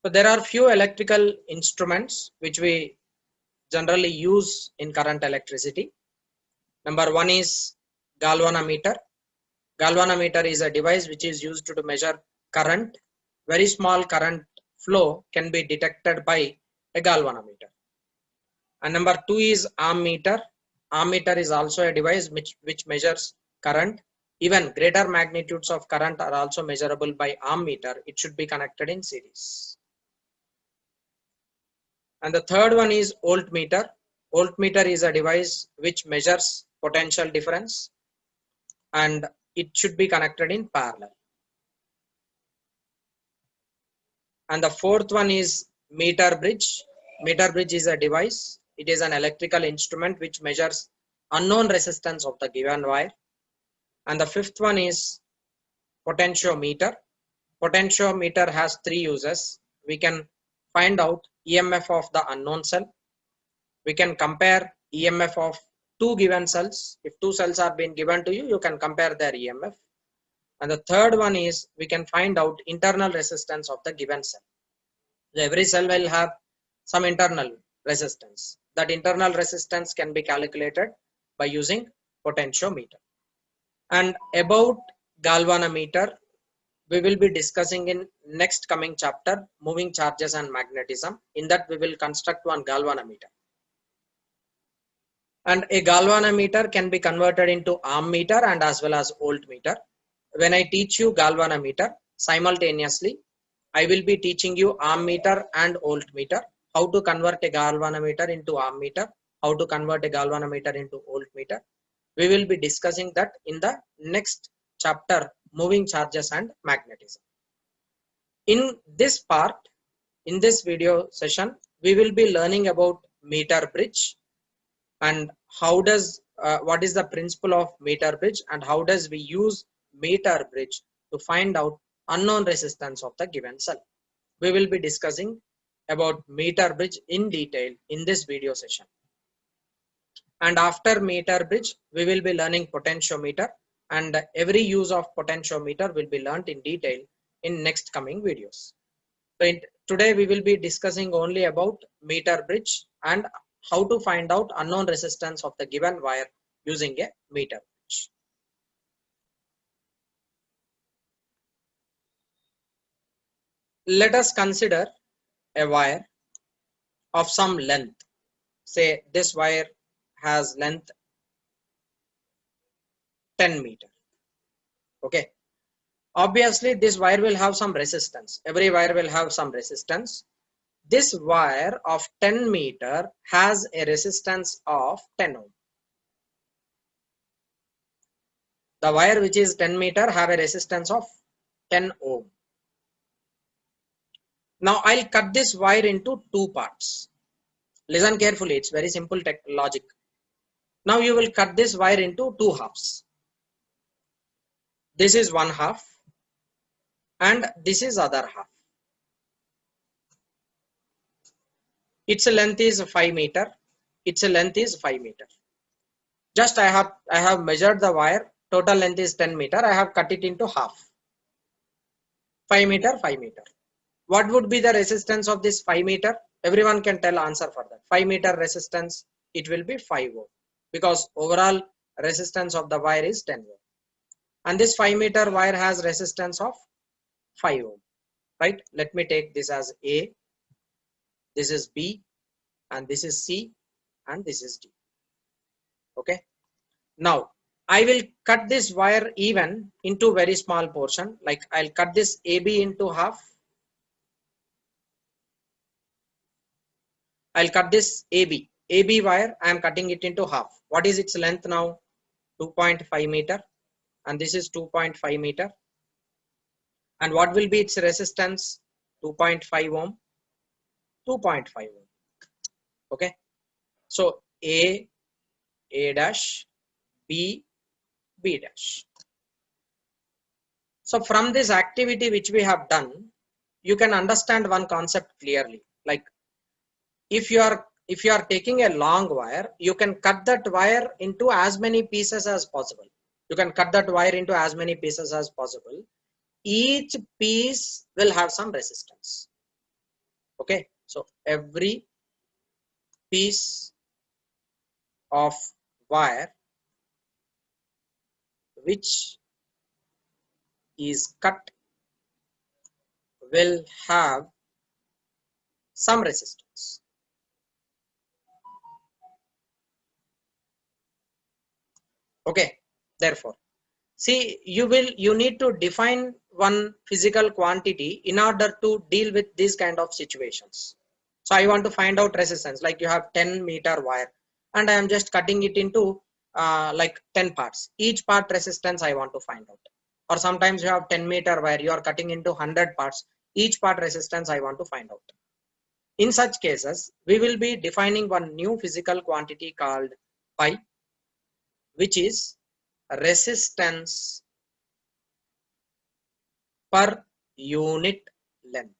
So there are few electrical instruments which we generally use in current electricity. Number one is galvanometer. Galvanometer is a device which is used to measure current. Very small current flow can be detected by a galvanometer. And number two is ammeter. Ammeter is also a device which measures current. Even greater magnitudes of current are also measurable by ammeter. It should be connected in series. And the third one is voltmeter. Voltmeter is a device which measures potential difference, and it should be connected in parallel. And the fourth one is meter bridge. Meter bridge is a device. It is an electrical instrument which measures unknown resistance of the given wire. And the fifth one is potentiometer. Potentiometer has three uses. We can find out EMF of the unknown cell. We can compare EMF of two given cells. If two cells are being given to you, you can compare their EMF. And the third one is we can find out internal resistance of the given cell. Every cell will have some internal resistance. That internal resistance can be calculated by using potentiometer. And about galvanometer, we will be discussing in next coming chapter, moving charges and magnetism. In that we will construct one galvanometer. And a galvanometer can be converted into ammeter and as well as voltmeter. When I teach you galvanometer, simultaneously I will be teaching you ammeter and voltmeter, how to convert a galvanometer into ammeter, how to convert a galvanometer into voltmeter. We will be discussing that in the next chapter, moving charges and magnetism. In this part, in this video session, we will be learning about meter bridge and how does what is the principle of meter bridge and how does we use meter bridge to find out unknown resistance of the given cell. We will be discussing about meter bridge in detail in this video session. And after meter bridge, we will be learning potentiometer, and every use of potentiometer will be learned in detail in next coming videos. So today we will be discussing only about meter bridge and how to find out unknown resistance of the given wire using a meter bridge. Let us consider a wire of some length. Say this wire has length 10 meter. Okay. Obviously, this wire will have some resistance. Every wire will have some resistance. This wire of 10 meter has a resistance of 10 ohm. The wire which is 10 meter have a resistance of 10 ohm. Now I'll cut this wire into two parts. Listen carefully, it's very simple logic. Now you will cut this wire into two halves. This is one half and this is other half. Its length is 5 meter. Its length is 5 meter. Just I have measured the wire. Total length is 10 meter. I have cut it into half. 5 meter, 5 meter. What would be the resistance of this 5 meter? Everyone can tell answer for that. 5 meter resistance, it will be 5 ohm because overall resistance of the wire is 10 ohm. And this 5 meter wire has resistance of 5 ohm. Right? Let me take this as A. This is B. And this is C. And this is D. Okay. Now I will cut this wire even into very small portion. Like I'll cut this AB into half. I'll cut this AB wire. I am cutting it into half. What is its length now? 2.5 meter. And this is 2.5 meter. And what will be its resistance? 2.5 ohm. 2.5 ohm. Okay. So A dash, B dash. So from this activity which we have done, you can understand one concept clearly. Like if you are taking a long wire, you can cut that wire into as many pieces as possible. You can cut that wire into as many pieces as possible. Each piece will have some resistance. Okay, so every piece of wire which is cut will have some resistance. Okay, therefore, see, you need to define one physical quantity in order to deal with these kind of situations. So I want to find out resistance, like you have 10-meter wire and I am just cutting it into like 10 parts. Each part resistance I want to find out. Or sometimes you have 10-meter wire, you are cutting into 100 parts. Each part resistance I want to find out. In such cases, we will be defining one new physical quantity called pi, which is resistance per unit length.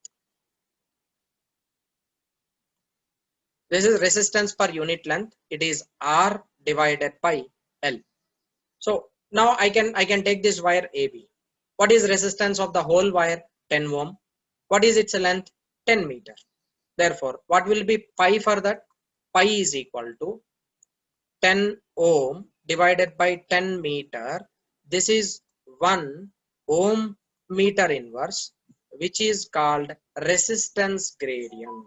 This is resistance per unit length. It is R divided by L. So now I can take this wire AB. What is resistance of the whole wire? 10 ohm. What is its length? 10 meter. Therefore, what will be pi for that? Pi is equal to 10 ohm divided by 10 meter. This is 1 ohm meter inverse, which is called resistance gradient.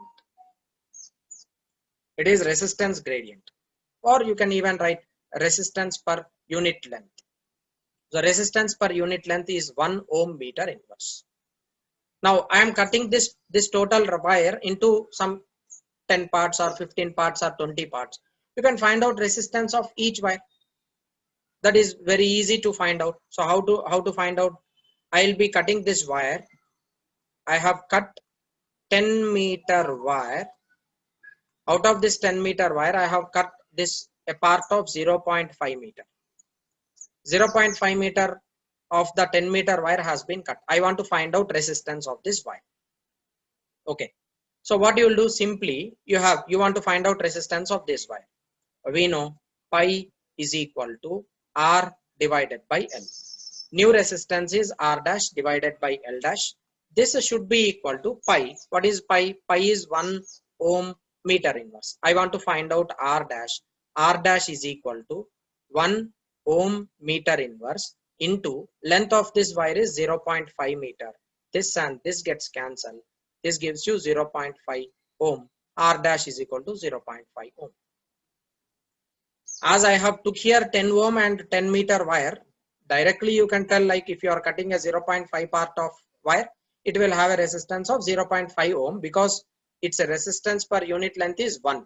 It is resistance gradient, or you can even write resistance per unit length. The resistance per unit length is 1 ohm meter inverse. Now I am cutting this total wire into some 10 parts or 15 parts or 20 parts. You can find out resistance of each wire. That is very easy to find out. So how to find out? I'll be cutting this wire. I have cut 10-meter wire. Out of this 10-meter wire, I have cut this a part of 0.5 meter. 0.5 meter of the 10-meter wire has been cut. I want to find out resistance of this wire. Okay. So what you will do, simply you want to find out resistance of this wire. We know pi is equal to R divided by L. New resistance is R dash divided by L dash. This should be equal to pi. What is pi? Pi is 1 ohm meter inverse. I want to find out R dash. R dash is equal to 1 ohm meter inverse into length of this wire is 0.5 meter. This and this gets cancelled. This gives you 0.5 ohm. R dash is equal to 0.5 ohm. As I have took here 10 ohm and 10 meter wire, directly you can tell, like if you are cutting a 0.5 part of wire, it will have a resistance of 0.5 ohm because its a resistance per unit length is 1.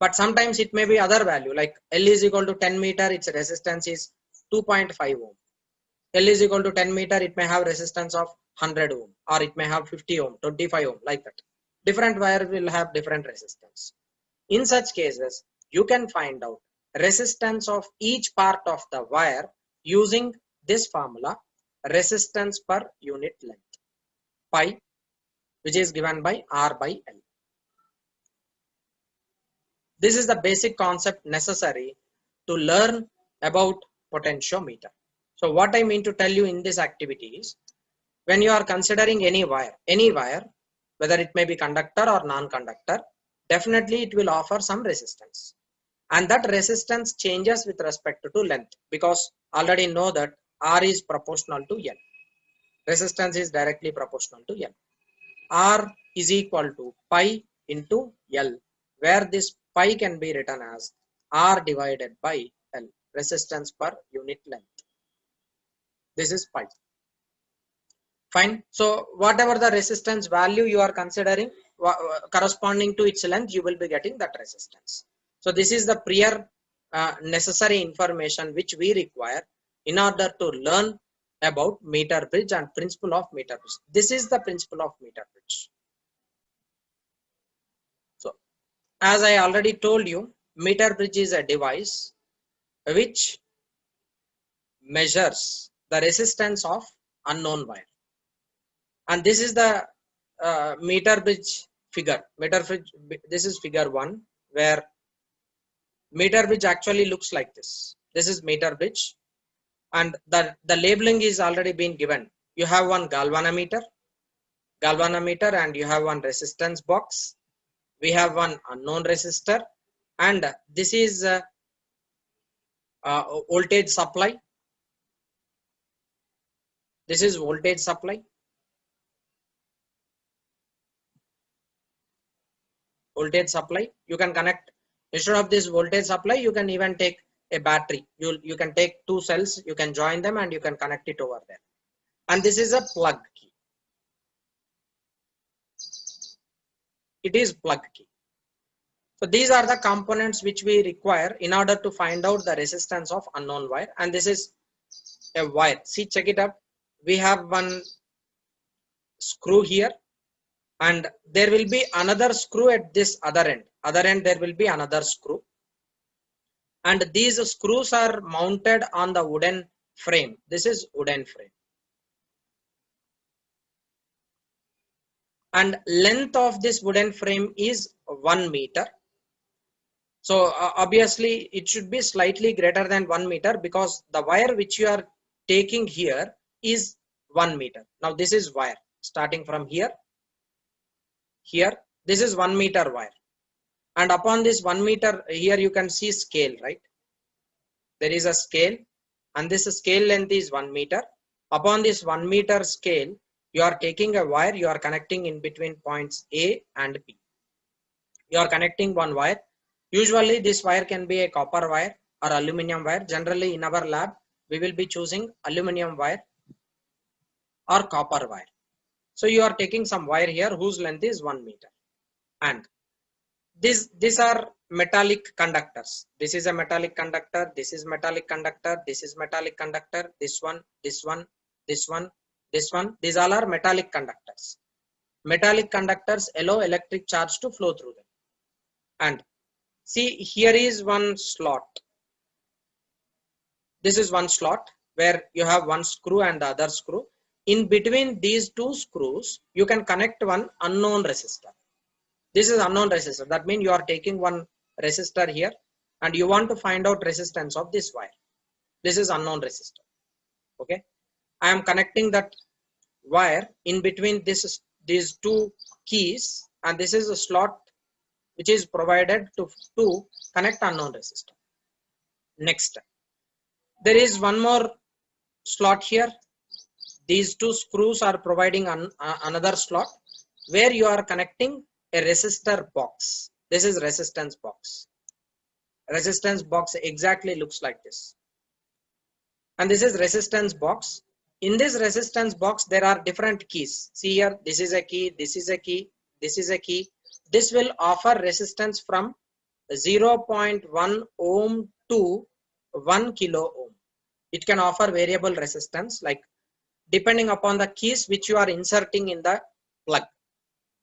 But sometimes it may be other value, like L is equal to 10 meter, its resistance is 2.5 ohm. L is equal to 10 meter, it may have resistance of 100 ohm, or it may have 50 ohm, 25 ohm, like that. Different wire will have different resistance. In such cases, you can find out resistance of each part of the wire using this formula, resistance per unit length, pi, which is given by R by L. This is the basic concept necessary to learn about potentiometer. So what I mean to tell you in this activity is, when you are considering any wire, whether it may be conductor or non-conductor, definitely it will offer some resistance. And that resistance changes with respect to length, because already know that R is proportional to L. Resistance is directly proportional to L. R is equal to pi into L, where this pi can be written as R divided by L, resistance per unit length. This is pi. Fine. So whatever the resistance value you are considering corresponding to its length, you will be getting that resistance. So this is the prior necessary information which we require in order to learn about meter bridge and principle of meter bridge. This is the principle of meter bridge. So as I already told you, meter bridge is a device which measures the resistance of unknown wire. And this is the meter bridge figure. This is figure 1, where meter bridge actually looks like this. This is meter bridge, and the labeling is already been given. You have one galvanometer. galvanometer and you have one resistance box. We have one unknown resistor, and this is voltage supply. This is voltage supply. Voltage supply. You can connect, instead of this voltage supply, you can even take a battery. You can take two cells, you can join them and you can connect it over there. And this is a plug key. It is plug key. So these are the components which we require in order to find out the resistance of unknown wire. And this is a wire. See, check it out. We have one screw here, and there will be another screw at this other end. Other end there will be another screw. And these screws are mounted on the wooden frame. This is wooden frame. And length of this wooden frame is 1 meter. So obviously it should be slightly greater than 1 meter, because the wire which you are taking here is 1 meter. Now this is wire starting from here. This is 1 meter wire. And upon this 1 meter, here you can see scale, right? There is a scale, and this scale length is 1 meter. Upon this 1 meter scale, you are taking a wire, you are connecting in between points A and B. You are connecting one wire. Usually this wire can be a copper wire or aluminum wire. Generally in our lab, we will be choosing aluminum wire or copper wire. So you are taking some wire here whose length is 1 meter. And these are metallic conductors. This is a metallic conductor, this is metallic conductor, this is metallic conductor, this one, this one, this one, this one. These all are metallic conductors. Metallic conductors allow electric charge to flow through them. And see, here is one slot. This is one slot where you have one screw and the other screw. In between these two screws, you can connect one unknown resistor. This is unknown resistor. That means you are taking one resistor here and you want to find out resistance of this wire. This is unknown resistor. Okay. I am connecting that wire in between these two keys, and this is a slot which is provided to connect unknown resistor. Next, there is one more slot here. These two screws are providing another slot where you are connecting a resistor box. This is resistance box. Resistance box exactly looks like this. And this is resistance box. In this resistance box, there are different keys. See here, this is a key, this is a key, this is a key. This will offer resistance from 0.1 ohm to 1 kilo ohm. It can offer variable resistance, like depending upon the keys which you are inserting in the plug.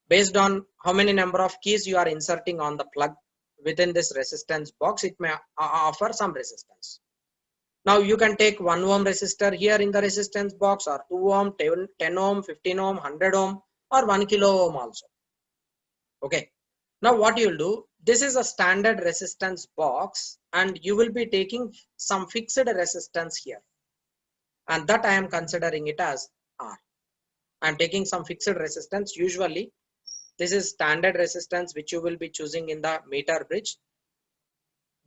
Based on how many number of keys you are inserting on the plug within this resistance box, it may offer some resistance. Now you can take 1 ohm resistor here in the resistance box, or 2 ohm, 10 ohm, 15 ohm, 100 ohm, or 1 kilo ohm also. Okay. Now what you will do, this is a standard resistance box and you will be taking some fixed resistance here. And that I am considering it as R. I am taking some fixed resistance. Usually this is standard resistance which you will be choosing in the meter bridge.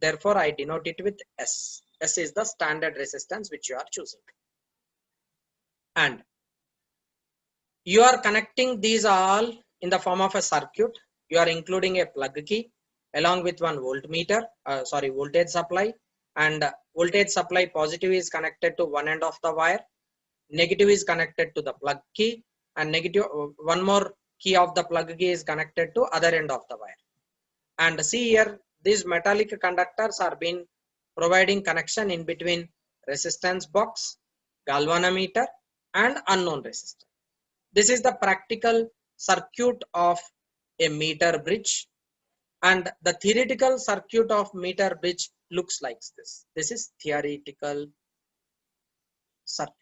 Therefore, I denote it with S. S is the standard resistance which you are choosing. And you are connecting these all in the form of a circuit. You are including a plug key along with one voltmeter, voltage supply. And voltage supply positive is connected to one end of the wire. Negative is connected to the plug key, and negative one more key of the plug key is connected to other end of the wire. And see here, these metallic conductors are being providing connection in between resistance box, galvanometer, and unknown resistor. This is the practical circuit of a meter bridge, and the theoretical circuit of meter bridge looks like this. This is theoretical circuit.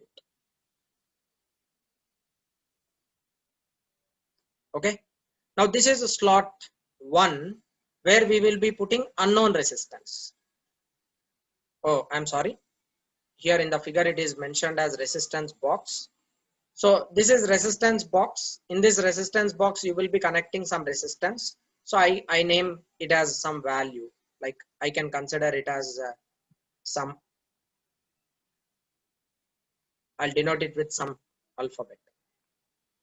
Okay. Now this is a slot 1 where we will be putting unknown resistance. Oh, I'm sorry. Here in the figure it is mentioned as resistance box. So this is resistance box. In this resistance box you will be connecting some resistance. So I name it as some value, like I can consider it as some, I'll denote it with some alphabet.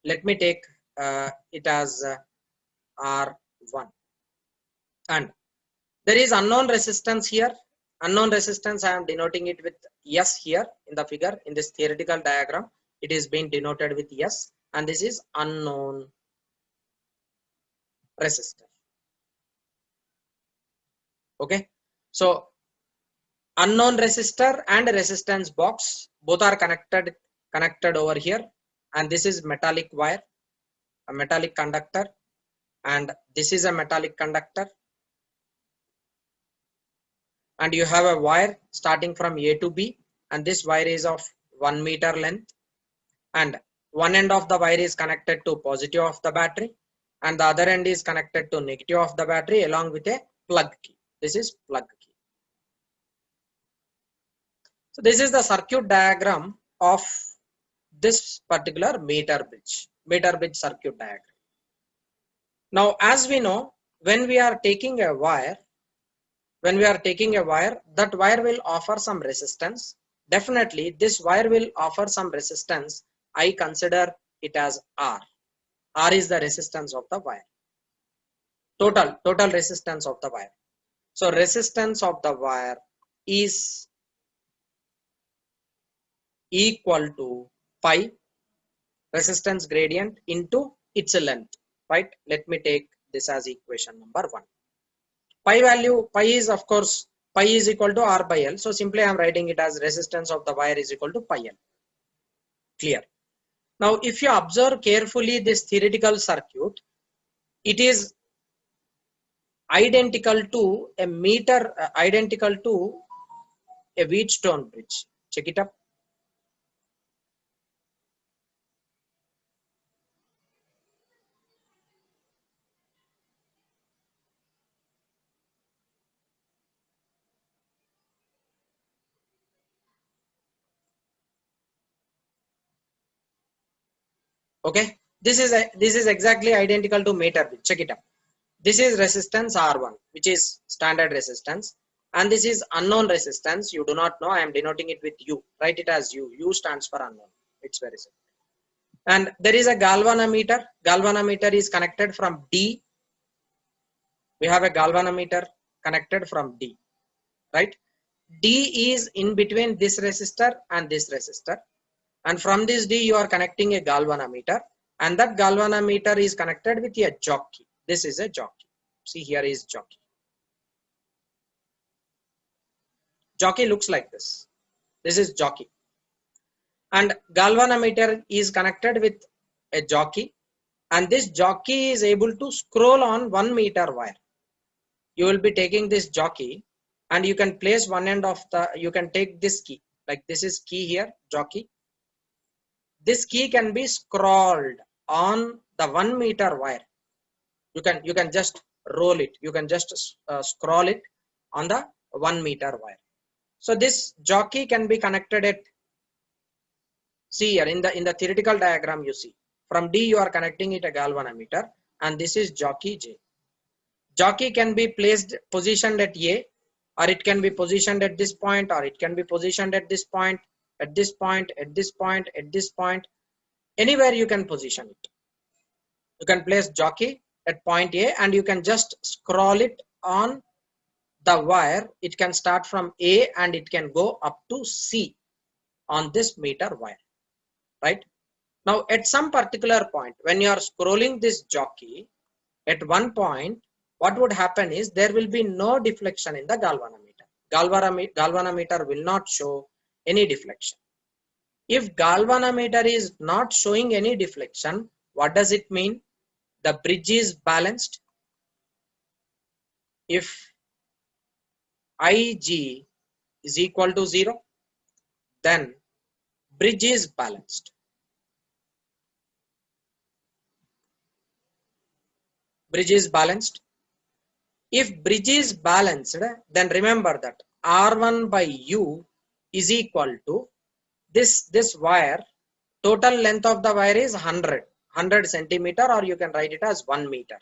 Let me take it as R1. And there is unknown resistance here. Unknown resistance, I am denoting it with S here in the figure. In this theoretical diagram it is being denoted with S, and this is unknown resistor. Okay, so unknown resistor and resistance box both are connected over here, and this is metallic wire, a metallic conductor, and this is a metallic conductor, and you have a wire starting from A to B, and this wire is of 1 meter length, and one end of the wire is connected to positive of the battery and the other end is connected to negative of the battery along with a plug key. This is plug key. So this is the circuit diagram of this particular meter bridge circuit diagram. Now as we know, when we are taking a wire, that wire will offer some resistance. Definitely this wire will offer some resistance. I consider it as R. R is the resistance of the wire, total resistance of the wire. So resistance of the wire is equal to pi resistance gradient into its length, right? Let me take this as equation number 1. Pi value, pi is of course, pi is equal to R by L. So simply I am writing it as resistance of the wire is equal to pi L. Clear? Now if you observe carefully this theoretical circuit, it is identical to a meter, identical to a Wheatstone bridge. Check it up. Okay, this is exactly identical to meter bridge. Check it up. This is resistance R1, which is standard resistance, and this is unknown resistance. You do not know, I am denoting it with U. Write it as U. U stands for unknown. It's very simple. And there is a galvanometer. Galvanometer is connected from D. We have a galvanometer connected from D, right? D is in between this resistor and this resistor, and from this D you are connecting a galvanometer, and that galvanometer is connected with a jockey. This is a jockey. See, here is jockey. Jockey looks like this. This is jockey, and galvanometer is connected with a jockey, and this jockey is able to scroll on 1 meter wire. You will be taking this jockey and you can place one end of the, you can take this key, like this is key here, jockey. This key can be scrolled on the 1 meter wire. You can just roll it, you can just scroll it on the 1 meter wire. So this jockey can be connected at, see here in the theoretical diagram, you see from D you are connecting it a galvanometer, and this is jockey J. Jockey can be placed, positioned at A, or it can be positioned at this point, or it can be positioned at this point, at this point, at this point, at this point. Anywhere you can position it. You can place jockey at point A and you can just scroll it on the wire. It can start from A and it can go up to C on this meter wire, right? Now at some particular point, when you are scrolling this jockey, at one point what would happen is there will be no deflection in the galvanometer. Galvanometer will not show any deflection. If galvanometer is not showing any deflection, what does it mean? The bridge is balanced. If Ig is equal to 0, then bridge is balanced. Bridge is balanced. If bridge is balanced, then remember that R1 by U is equal to this wire Total length of the wire is 100 centimeter, or you can write it as 1 meter.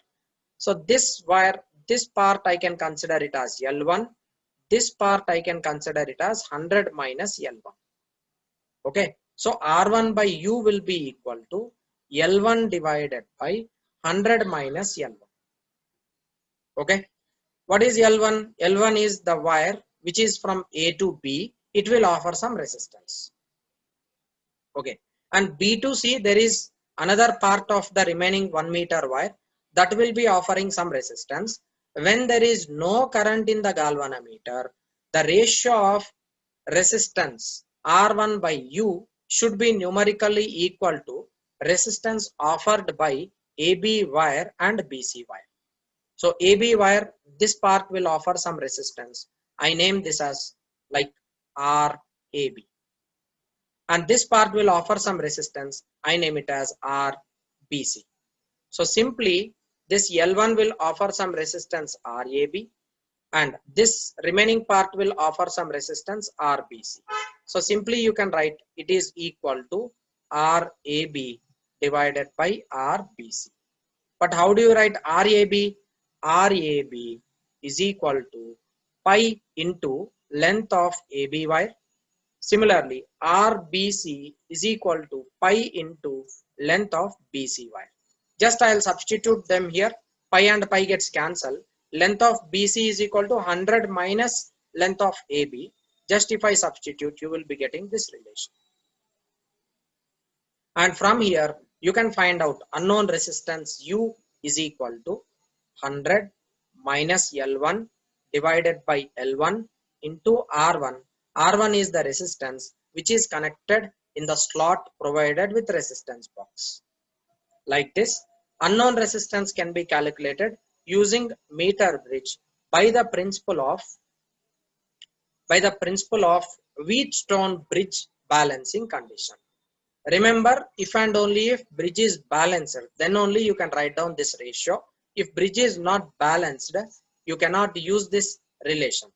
So this wire, this part I can consider it as L1. This part I can consider it as 100 minus L1. Okay. So R1 by U will be equal to L1 divided by 100 minus L1. Okay. What is L1? L1 is the wire which is from A to B. It will offer some resistance. Okay. And B to C, there is another part of the remaining 1 meter wire that will be offering some resistance. When there is no current in the galvanometer, the ratio of resistance R1 by U should be numerically equal to resistance offered by AB wire and BC wire. So AB wire, this part will offer some resistance. I name this as like RAB. And this part will offer some resistance. I name it as RBC. So simply this L1 will offer some resistance RAB, and this remaining part will offer some resistance RBC. So simply you can write it is equal to RAB divided by RBC. But how do you write RAB? RAB is equal to pi into length of AB wire. Similarly, RBC is equal to pi into length of BC wire. Just I will substitute them here. Pi and pi gets cancelled. Length of BC is equal to 100 minus length of AB. Just if I substitute, you will be getting this relation. And from here, you can find out unknown resistance U is equal to 100 minus L1 divided by L1 into R1. R1 is the resistance which is connected in the slot provided with resistance box. Like this, unknown resistance can be calculated using meter bridge by the principle of Wheatstone bridge balancing condition. Remember, if and only if bridge is balanced, then only you can write down this ratio. If bridge is not balanced, you cannot use this relation.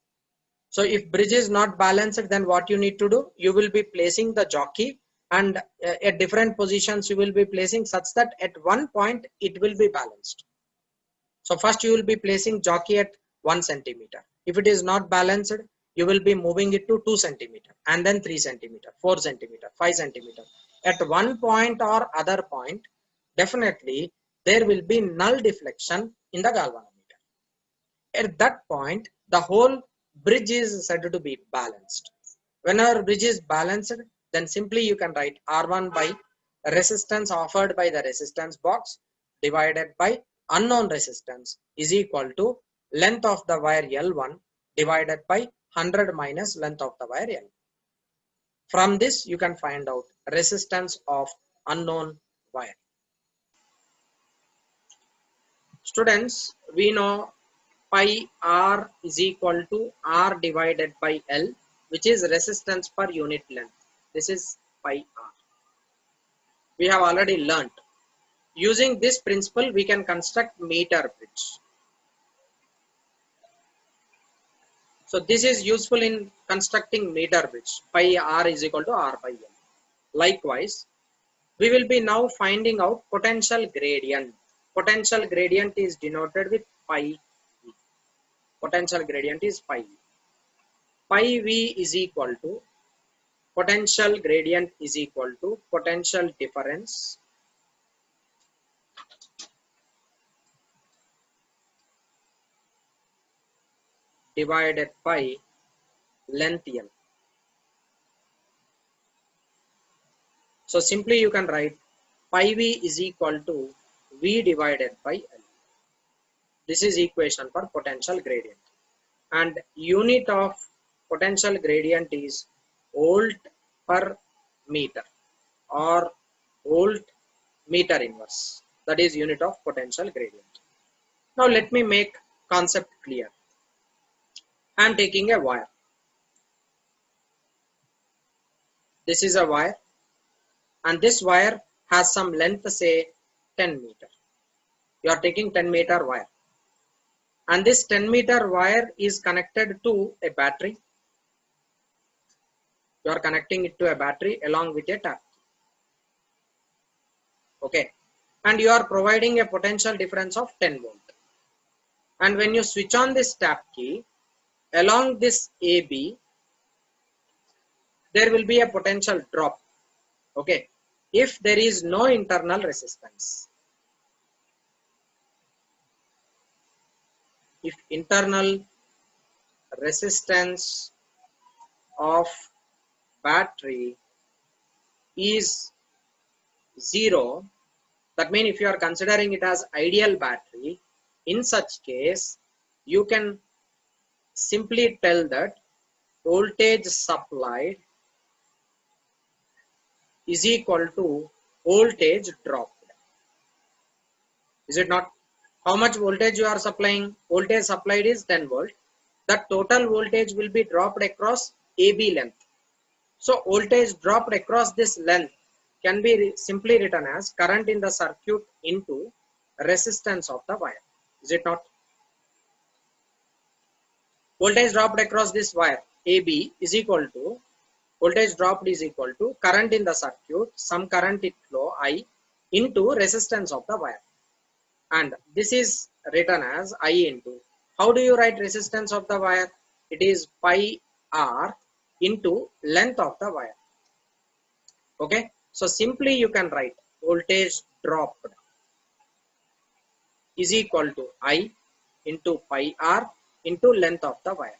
So if bridge is not balanced, then what you need to do? You will be placing the jockey, and at different positions you will be placing such that at one point it will be balanced. So first you will be placing jockey at 1 centimeter. If it is not balanced, you will be moving it to 2 centimeter, and then 3 centimeter, 4 centimeter, 5 centimeter. At one point or other point, definitely there will be null deflection in the galvanometer. At that point, the whole bridge is said to be balanced. Whenever bridge is balanced, then simply you can write R1 by resistance offered by the resistance box divided by unknown resistance is equal to length of the wire L1 divided by 100 minus length of the wire L. From this you can find out resistance of unknown wire. Students, we know pi R is equal to R divided by L, which is resistance per unit length. This is pi R. We have already learnt. Using this principle, we can construct meter bridge. So this is useful in constructing meter bridge. Pi R is equal to R by L. Likewise, we will be now finding out potential gradient. Potential gradient is denoted with pi V. Potential gradient is pi V. Pi V is equal to potential gradient is equal to potential difference divided by length L. So simply you can write pi V is equal to V divided by L. This is equation for potential gradient. And unit of potential gradient is volt per meter or volt meter inverse. That is unit of potential gradient. Now let me make concept clear. I am taking a wire. This is a wire, and this wire has some length, say 10 meter. You are taking 10 meter wire, and this 10 meter wire is connected to a battery. You are connecting it to a battery along with a tap. Okay, and you are providing a potential difference of 10 volt. And when you switch on this tap key, along this AB, there will be a potential drop. Okay, if there is no internal resistance. If internal resistance of battery is 0, that means if you are considering it as ideal battery, in such case you can simply tell that voltage supplied is equal to voltage dropped. Is it not? How much voltage you are supplying? Voltage supplied is 10 volt. The total voltage will be dropped across AB length. So voltage dropped across this length can be simply written as current in the circuit into resistance of the wire. Is it not? Voltage dropped across this wire AB is equal to voltage dropped is equal to current in the circuit, some current it flow I into resistance of the wire. And this is written as I into, how do you write resistance of the wire? It is pi r into length of the wire. Okay, so simply you can write voltage dropped is equal to I into pi r into length of the wire,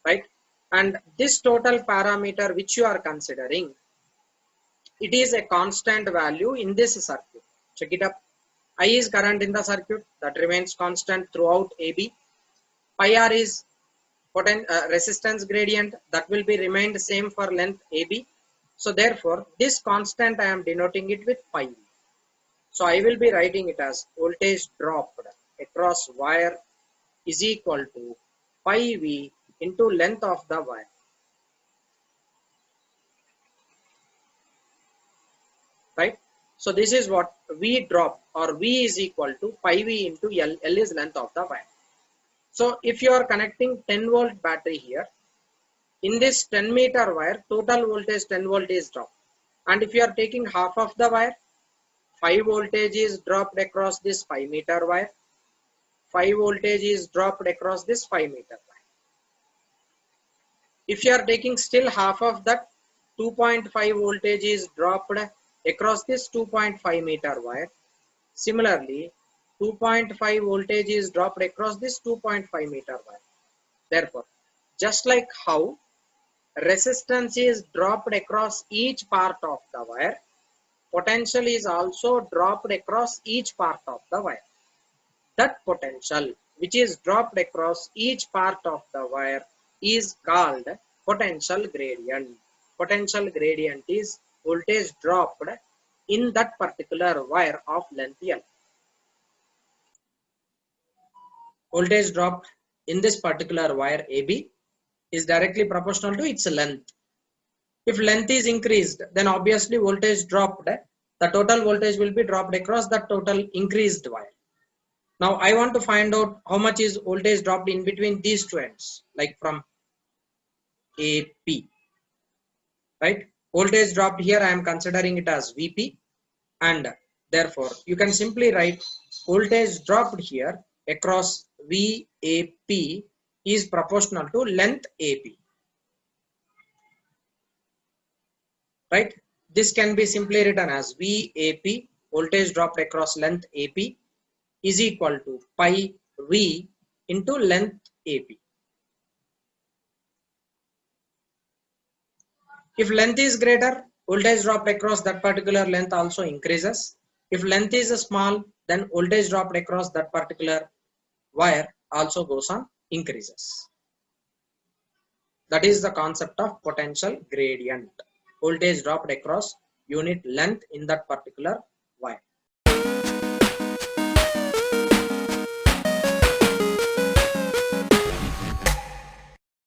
right? And this total parameter which you are considering, it is a constant value in this circuit. Check it up. I is current in the circuit that remains constant throughout AB. Pi r is resistance gradient that will be remained same for length AB. So therefore this constant I am denoting it with pi. So I will be writing it as voltage dropped across wire is equal to pi V into length of the wire. Right? So this is what V drop, or V is equal to pi V into L. L is length of the wire. So if you are connecting 10 volt battery here, in this 10 meter wire, total voltage 10 volt is dropped. And if you are taking half of the wire, 5 voltage is dropped across this 5 meter wire. 5 voltage is dropped across this 5 meter wire. If you are taking still half of that, 2.5 voltage is dropped across this 2.5 meter wire. Similarly, 2.5 voltage is dropped across this 2.5 meter wire. Therefore, just like how resistance is dropped across each part of the wire, potential is also dropped across each part of the wire. That potential which is dropped across each part of the wire is called potential gradient. Potential gradient is voltage dropped in that particular wire of length L. Voltage dropped in this particular wire AB is directly proportional to its length. If length is increased, then obviously voltage dropped, the total voltage will be dropped across the total increased wire. Now I want to find out how much is voltage dropped in between these two ends, like from AP, right? Voltage dropped here, I am considering it as VP, and therefore you can simply write voltage dropped here across VAP is proportional to length AP, right? This can be simply written as VAP, voltage dropped across length AP, is equal to pi V into length AP. If length is greater, voltage dropped across that particular length also increases. If length is small, then voltage dropped across that particular wire also goes on increases. That is the concept of potential gradient. Voltage dropped across unit length in that particular